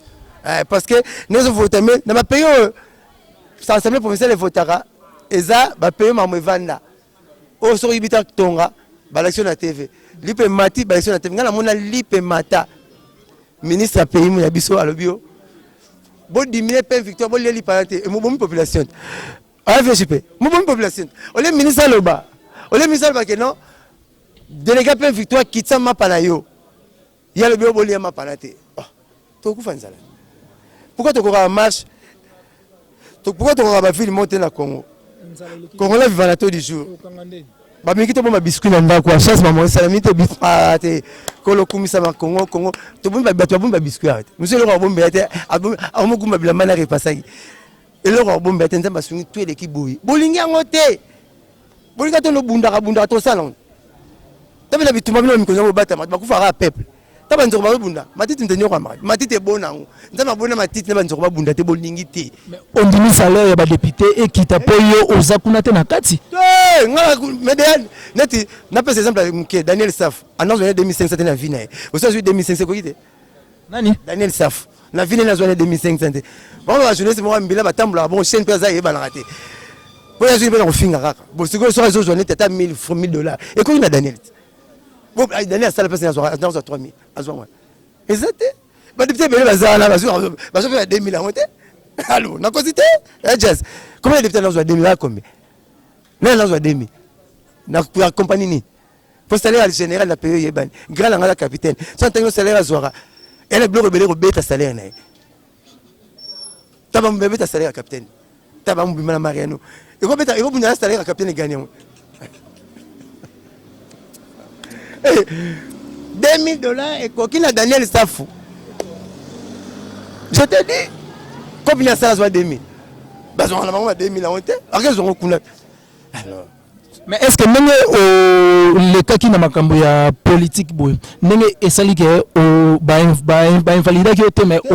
Speaker 2: parce que nous votons mais dans ma pays ça assemblée provinciale votera eza ba pays mamevanda au so ibita tonga ba election na TV lipe mati ba election na TV ngala mona lipe mata ministre a pays ya biso alobio bo diminuer pain victoire bo leli parité et mon population AFSP mon population o le ministre loba que non délégué pain victoire kitsa mapana yo ya le bo leli mapana te to ku fanzala pourquoi to ko marche pourquoi to ko ba ville monter na Congo la vivant tout du jour ba mikito bomba biscuit na ndako a chasse maman salamite biscuit kolo kumisa ma Congo to bomba biscuit arrête monsieur le bomba ate amu kumba bilamba na repasaki et le bomba ate nzamba sungi tout l'équipe boui bolingi ngote bolinga to no bunda to salon T'as vu tout le monde qui battre, tu vas peuple. T'as pas de bunda. Matite n'tenir pas mal. Matite est bon en. T'as ma bonne matite n'a pas de bunda. T'es bon lingité.
Speaker 7: On dit salaire ya ba député et qui t'a payé aux akunate na kati.
Speaker 2: Eh, mais neti n'a pas exemple avec Daniel Saf. Annonce 2500 na vie na. Vous savez 2500 quoi dit?
Speaker 7: Nani?
Speaker 2: Daniel Saf. Na vie na zone 2500. Bon la jeunesse moi mbila batambula bon chaîne pesa yeba na raté. Pour la jeunesse on finga kaka. Bon c'est que sur les journées t'as $1000. Et quoi na Daniel? Bon, Daniel, ça la personne à 3000. Et c'était. Mais depuis que je vais à 2000 à monter. Allô, n'a pas cité? Combien de députés dans 2000 à combien? Non, dans 2000. Pour la compagnie. Pour salaire à général, la paye est grand à la capitaine. Sans tenir salaire à Zora. Elle est bloquée au bête à salaire. Tu vas me bébé à salaire à capitaine. Tu vas me bébé à Mariano. Et vous avez un salaire à capitaine et gagnant. $2000 et coquine à Daniel Safou. Je te dis, combien ça soit 2000? Bah, on a vraiment 2000 à monter. Alors,
Speaker 7: mais est-ce que même le cas qui n'a pas de politique, même essali que ba invalida qui était mais au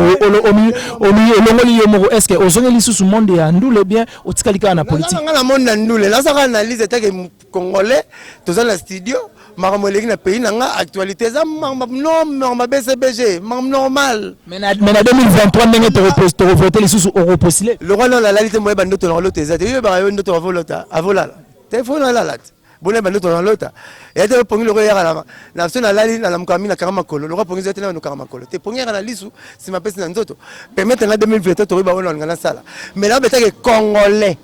Speaker 7: est-ce que aux zones sous monde ya ndule bien au tikalika na politique.
Speaker 2: Na monde ndule là ça analyse était que congolais tous dans le studio maramoleki na pays na actualité ça non BCBG normal.
Speaker 7: Mais na 2023 ndenge te voter les sous au postulé.
Speaker 2: Le roi dans la réalité moi bandoto dans l'autre ça yo ba yo ndoto avolota avola. Téléphone à la latte. Bonne bande dans l'autre. Et tu pogni le roya la na sona lali na mkami na karama kolo. Le roi pogni zete na karama kolo. Te pogni na lisu si ma pesi na nzoto. Permettre na 2023 to riba ona ngana sala. Mais là beta que congolais.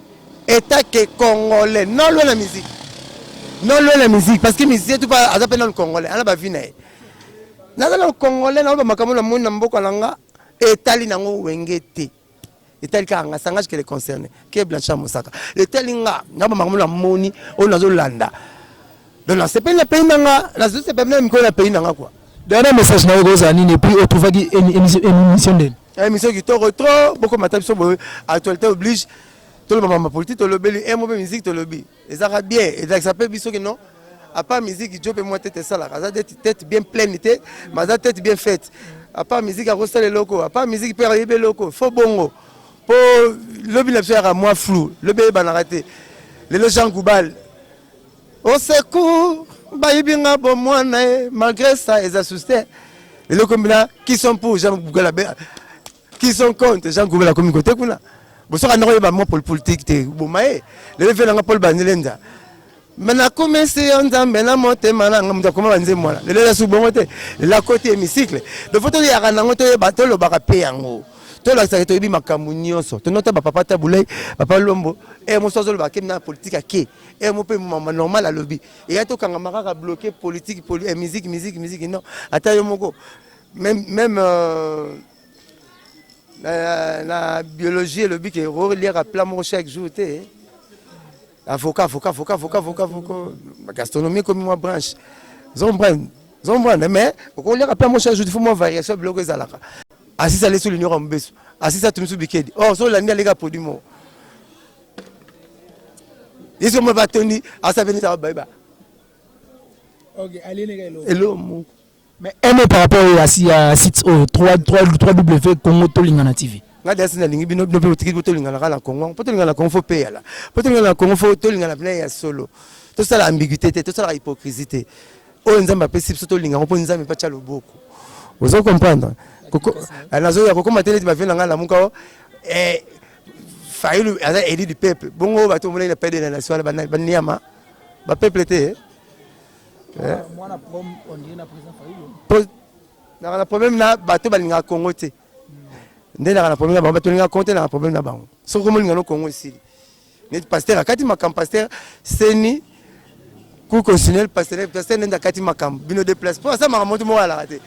Speaker 2: État que congolais. Non loin la musique. Non loin la musique parce que musique tout pas azape dans le congolais. Ala ba vina. Na dans le congolais na ba makamo na mona mboko langa etali nango wengete. Et tel qu'un sangage qui les concerne, qui est Blanchard Moussaka. Et tel n'a pas la moni, on a Zolanda. Donc, c'est pas le pays n'a, c'est pas même que le pays n'a quoi.
Speaker 7: Dernier message n'a pas été et puis on trouve une émission d'elle.
Speaker 2: Une émission qui est trop, beaucoup de matériel sur l'actualité oblige. Tout le monde ma politique, tout le monde aime la musique, tout le monde. Et ça va bien. Et ça peut bien que non. À part musique, je peux moi tête ça là. Ça tête bien pleine, mais ça tête bien faite. À part musique, à rester les locaux. À part musique, peut arriver les locaux. Faut bongo. Pour le bien à moi flou, le bébé banarate, les gens Goubal. Au secours, Baïbinga bon moi malgré ça ils assustés. Les locaux qui sont pour Jean Goubal, qui sont contre Jean Goubal la communauté kuna. Vous serez en train moi pour le politique te bomae. Les fait dans Paul Banelenda. Maintenant commencer on a maintenant monter maintenant on comment on moi là. Les sous bonté, la côté hémicycle. De photo il y a un angote bateau le barapé en tout le secteur est macamunioso. Tout notre papa taboulé, papa lombo. Et mon soeur le baquet na politique à qui? Et mon père normal à lobby. Et y a tout quand camarade a bloqué politique, musique non. Attends yomoko. Même la biologie et le but qui est relire à plein mon chaque jour té. Avocat. Gastronomie comme moi branche. Zombran mais on lire à plein mon chaque jour il faut moi variation bloquer ça là. Assis à sur l'union en beso. Assis à tout bikedi. Oh, sur la les gars produit mo. Ils sont pas tenus à sa venir à Baïba.
Speaker 7: OK, allez les gars.
Speaker 2: Hello.
Speaker 7: Mais un mot par rapport à site 3W Congo Tolingana TV.
Speaker 2: Ngada sina lingi bino no petite Tolingana la Congo. Tolingana la Congo faut payer là. Tolingana la Congo faut Tolingana plein ya solo. Tout ça la ambiguïté, tout ça la hypocrisie. Oh nzamba pesi Tolingana on peut nzamba pas tcha loboko. Vous allez comprendre. Nazo ya koko matele ti bavena ngala muka eh failu aza élu du peuple bongo bato mona na pede na nation ba niama ba peuple te moi na problème on dit na président failu na problème na bato balinga Congo te ndena na problème na bato balinga Congo te na problème na bango so ko molinga no Congo ici ni pasteur akati makam pasteur seni ku constitutionnel pasteur nenda kati makam bino déplace pour ça maramoto mo ala raté.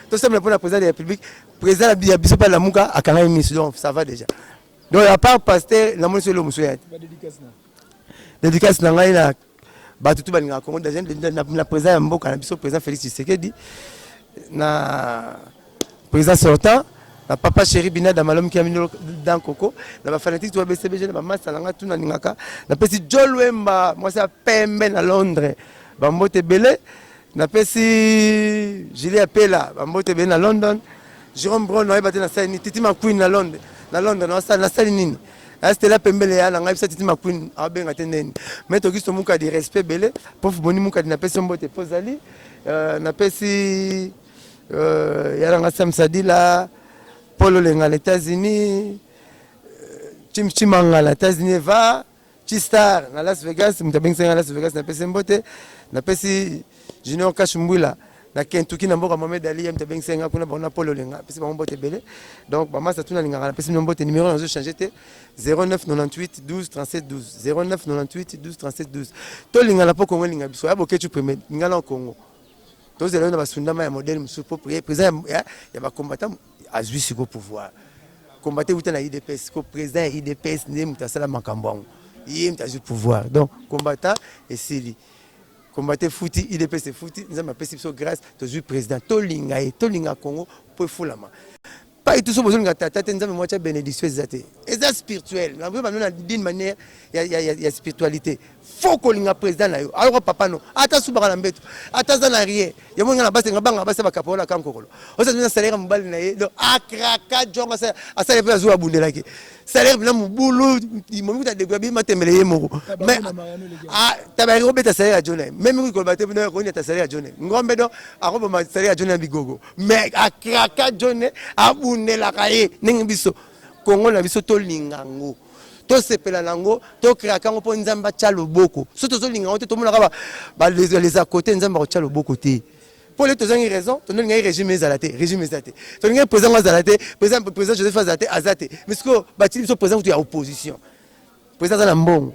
Speaker 2: Tout ça, pour la présidente de la République, président de la Bissau la Mouka a quand même mis, donc ça va déjà. Donc, à part pasteur, la monnaie sur le monsieur. Dédicace, la présidente de la président Félix Tshisekedi, la président sortant, la papa chéri Bina Damalom qui a mis dans Coco, la fanatique de BCBG, la maman Salanga, tout Ningaka, la petite Jolwemba, moi c'est à Pemben à Londres, Bambote Belé. napesi Julie Apela bambote be na London. Jérôme Brown na yeba te na sali Titi McQueen na London na sali nini. C'était là pembele ya ngai bisa Titi McQueen abenga te neni. Mais to kisto muka di respect belé pour boni muka di napesi mbote pozali napesi yaranga Sam Sadila Polo Lenga les États-Unis Chimanga les États-Unis va Chistar na Las Vegas mutabenga na Las Vegas napesi mbote napesi Junior Kashumbula na Kentucky na mboka Mohamed Ali mutabenga senga kuna bona Polo Lenga pesi ba mbote belé donc ba masa tuna linga na pesi mbote numéro on a changé te 09 98 12 37 12 09 98 12 37 12 to linga la poko linga biso ya boketu premier linga na Congo to zelo na basundama ya modèle musu pour président ya ba combattant azui siko pouvoir combattre uta na IDPS ko président IDPS ne mutasala makambo yé mutazu pouvoir donc combattant et sili combattre fouti IDPS fouti nous avons appelé so grâce to zu président to linga Congo pour fulama pas tout ça besoin de tata nous avons moitié bénédiction ezate eza spirituel na na d'une manière il y a spiritualité faut que linga président na yo alors papa no ata subaka na mbeto ata za na rien ya monga na base ngabanga base bakapola kankokolo osa tuna salaire mbali na ye do akraka jonga sa asale pe azua bundelaki salaire na mubulu imomi ta degwa bi matembele ye moko mais tabari obeta salaire ya jone même ko bate bino ko ni ta salaire ya jone ngombe do akobo ma salaire ya jone bigogo mais akraka jone abundela kaye ningi biso Congo na biso to lingango to sepela nango to créa kango po nzamba tcha loboko surtout to lingango te to mona ba les à côté nzamba ko tcha loboko te pour les tozangi raison to ngai régime ezalate to ngai président ezalate président Joseph azate mais ce que ba ti biso président to ya opposition président za na mbongo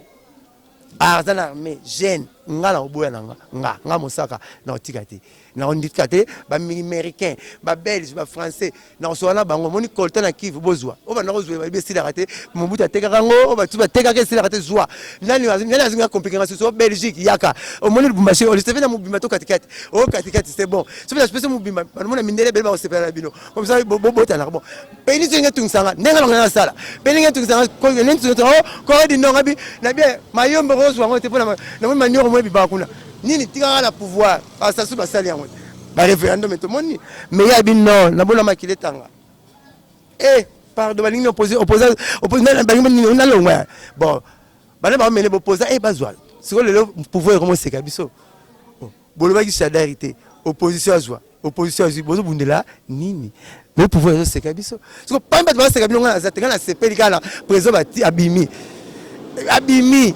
Speaker 2: za na armée jeune ngala oboya nga mosaka na otikate na ondikate ba américain ba belge ba français na osona bango moni kolta na kivu bozwa oba na ozwe ba besila rate mobuta tekaka ngo oba tu ba tekaka sila rate zwa nani azinga compliquer so Belgique yaka o moni bumbashi o listeve na mubima to katikati o katikati c'est bon so la espèce mubima mona mindele beba o sepela bino comme ça bota na bon peni zinga tungsanga nenga ngana sala peni nga tungsanga ko nentu ko di no ngabi na bien mayombo rozwa ngo te pona na moni manyo mo biba kuna nini tika la pouvoir asa su basali yango ba référendum et tout moni mais ya bin non na bona makile tanga pardon ba lingi opposé na ba lingi na longwa bon ba na ba mele opposé bazwa siko le pouvoir comment c'est kabiso boloba ki solidarité opposition azwa bozo bundela nini le pouvoir c'est kabiso siko pas ba c'est kabino ngana zatenga na sepeli kana président ba abimi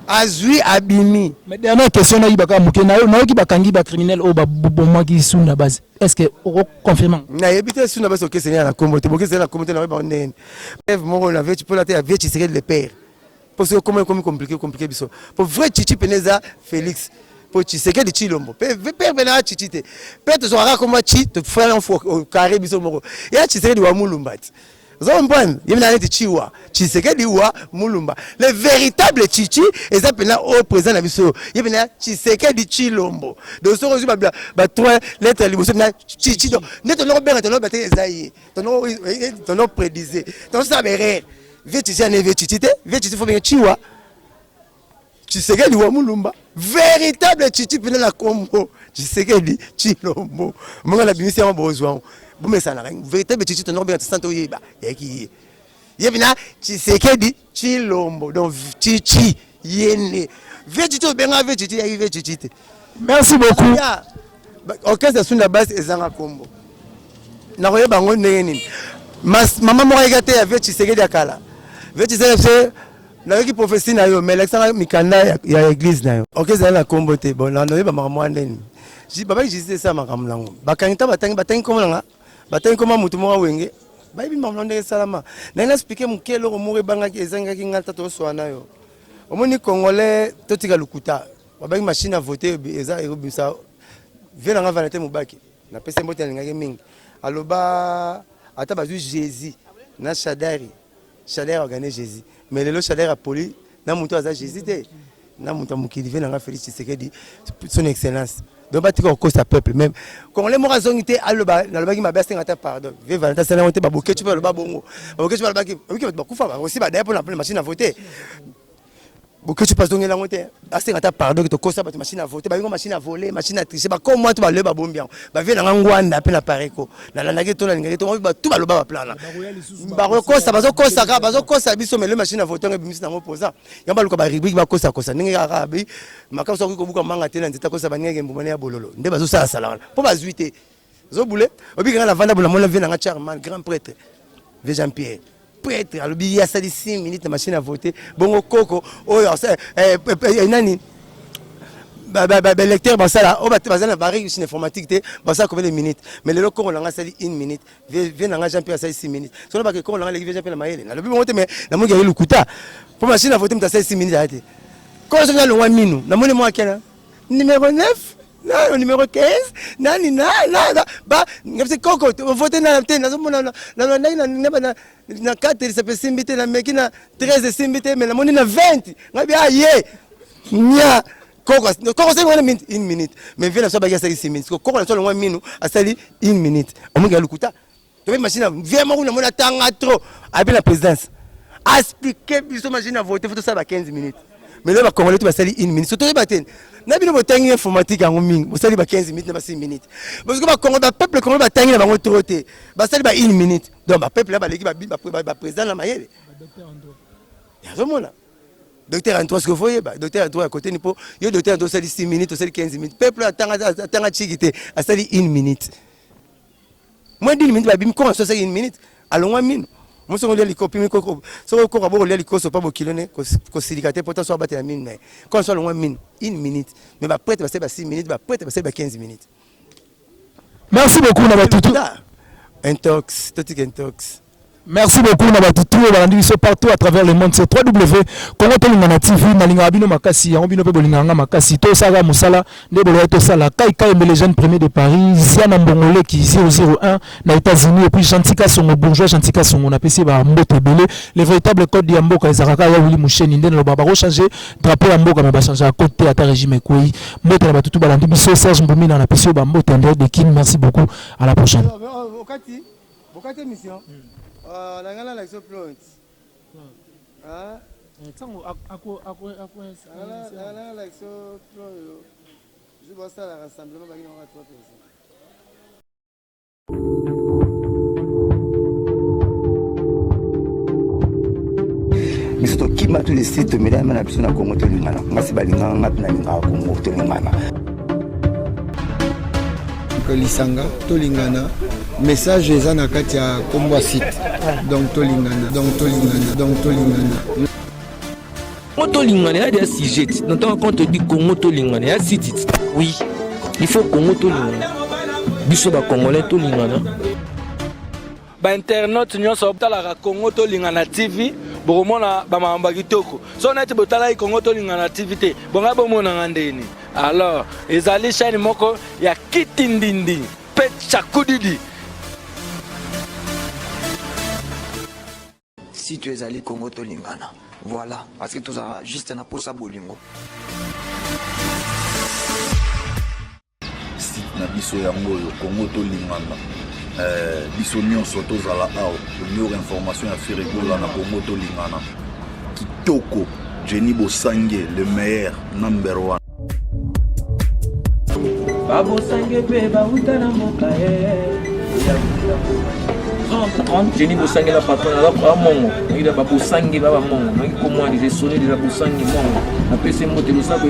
Speaker 2: azui abimi.
Speaker 7: Mais dernière question na ibaka mukena na ki bakangi ba criminel o ba bomba ki suna base. Est-ce que o confirmant?
Speaker 2: Na yebite suna base o kesenya na kombote bokese na kombote na ba ndene. Bref mon la veille tu peux la ter avec Tshisekedi le père. Parce que comment compliqué biso. Pour vrai Chichi Peneza Félix. Pour Tshisekedi Chilombo. Père bena Chichite. Père te sera comment chi te faire un faux au carré biso moko. Ya Tshisekedi wa Mulumbati. Zombon, il y a des Chiwa, Tshisekedi wa Mulumba. Le véritable Chichi est appelé au président de la mission. Il y a Tshisekedi Chilombo. Donc, ce que je trois lettres libres, Chichi. Net ton nom bien, ton nom bâté Esaïe. Ton nom prédisé. Ton nom s'avérait. Viens Chichi, viens Chichi, viens Chichi, faut bien Chiwa. Tshisekedi wa Mulumba. Véritable Chichi, pendant la combo. Tshisekedi Chilombo. Moi, la bénédiction, on a besoin. Bon ça na véritable Chichi ton nom bien santo yeba yeki yebina Tshisekedi Chilombo donc Chichi yene vechichi benga vechichi ya vechichi te.
Speaker 7: Merci beaucoup.
Speaker 2: OK ça suna base ezanga kombo na koyeba ngo ndenge mama mo regate ya Tshisekedi akala Tshisekedi na yoki prophétie na yo mais Alexandre mikanda ya église na yo OK ça na kombo te bon na yoba mama ndeni ji baba jisite ça makamlango bakangita batangi komolanga batangi koma mutu mo wenge bayibi mamlonde salama na ina expliquer mukelo ko mo banga ki ezanga ki ngata to swana yo omoni congolais totika lukuta babangi machine à voter eza erobisa vient nga vanité mobaki na pese mbote ngaki mingi aloba ata bazu Jésus na Shadari organise Jésus mais lelo Shadari a poli na mutu aza Jésus te na mutu mukili vient nga Félix Tshisekedi son excellence. Donc, batika au cause peuple même. Quand les morts ont été aloba, n'aloba qui m'a baissé ngata pardon. Viens Valentin ça n'a été baboké tu peux le babongo. Baboké tu peux le baki. Oui que bakufa aussi ba d'ailleurs pour la machine à voter. que tu passes donc la montée assez quand pardon que tu causes pas machine à voter ba une machine à voler machine à tricher ba comme moi tu vas le ba bombian ba vient na ngwanda pe na pareko na la nage to na ngage to ba tout ba lo ba plan na ba rekosa ba zo kosa biso mais le machine à voter ngi na opposant yamba luka ba rubrique ba kosa ningi arabi maka so ko buka manga tena nzita kosa ba ngenge mbumane ya bololo nde ba zo sala sala po ba zuite zo boule obi kana la vanda bola mona vient na charman grand prêtre Jean Pierre prêtre alors il y a ça 6 minutes la machine à voter bongo coco oh nani lecteur ba ça là on va na barrière sur informatique te ba ça combien de minutes mais le loco on a ça 1 minute vient na Jean Pierre ça 6 minutes so na ba que on a Jean Pierre maele na le bi mais na mo ngeli lukuta pour machine à voter ça 6 minutes arrêté quand on a le 1 minute na mo le mo akena numéro 9 non numéro 15 nani na ba ngapse koko voter na tena zo mona na 4 ça peut simbiter na mekina 13 simbiter mais na moni na 20 ngabi aye nya koko c'est 1 minute mais vient ça baga ça 6 minutes koko na so le 1 minute a sali 1 minute omunga lukuta to machine vraiment na mona tanga trop avec la présidence expliquer biso machine à voter faut ça ba 15 minutes mais là ba congolais tu va sali 1 minute surtout ba ten na bino botangi informatique en mingi bo sali ba 15 minutes na ba 6 minutes parce que ba Congo ba peuple congolais ba tangi na bango troté ba sali ba 1 minute donc ba peuple là ba leki ba président na mayele docteur Andro ya zomona docteur Andro ce que voyez ba docteur Andro à côté ni po yo docteur Andro sali 6 minutes sali 15 minutes peuple tanga chikité a sali 1 minute moins d'1 minute ba bim ko so sali 1 minute allons 1 minute moi so les copies miko so ko ba les ko so pas bokilone ko silikate pourtant so battre la mine mais quand so le 1 minute mais ba prêtre va 6 minutes ba prêtre va 15 minutes.
Speaker 7: Merci beaucoup na batutu
Speaker 2: intox totik intox.
Speaker 7: Merci beaucoup na batutu balandi biso partout à travers le monde c'est www.congo tolingana TV na linga bino makasi ya bino pe bolinganga makasi to sala musala nde bolo to sala kai les jeunes premiers de Paris Ziana Mbongole qui 001 na États-Unis et puis Chantika Songo bourgeois Chantika Songo na pesi ba mbote belé les véritables codes ya mboka ezaraka ya wili musheni nde no baba changer drapeau ya mboka mais ba changer à côté à ta régime koi mbote na batutu balandi biso Serge Mbumina na pesi ba mbote André de Kim merci beaucoup à la prochaine.
Speaker 2: Bokati mission nangana like so plant ah
Speaker 7: tango
Speaker 2: nangana like so plant je vois ça la rassemblement ba ngina 3 personnes
Speaker 1: mais surtout qui m'a tous les sites mesdames na biso na Congo tolingana ngasi balinganga ngati na linga Congo tolingana
Speaker 8: lisanga tolingana message eza na kati ya kombo site donc tolingana
Speaker 3: Congo tolingana ya des sujets dans quand on dit Congo tolingana ya site oui il faut Congo tolingana biso ba congolais tolingana
Speaker 4: ba internet nyonso obtalaka Congo tolingana TV bokomona ba mamba kitoko so na te botala Congo tolingana TV te bonga bomona ngandeni alors ezali chaîne moko ya kitindindi pe chakudidi.
Speaker 5: Si tu es allé Congo tolingana, voilà, parce que tout ça juste na posa bolingo.
Speaker 6: Site na biso yango Congo tolingana. Biso nyonso tozala awa meilleure information ya Ferregola na Congo tolingana. Kitoko Jenny Bosange le meilleur number 1.
Speaker 3: Babo sange pe ba utana moka Jenny Bosange la patronne la mongo il a Babo sange ba mongo ngi ko moi des sonner de la Bosange mongo après c'est moté ça ko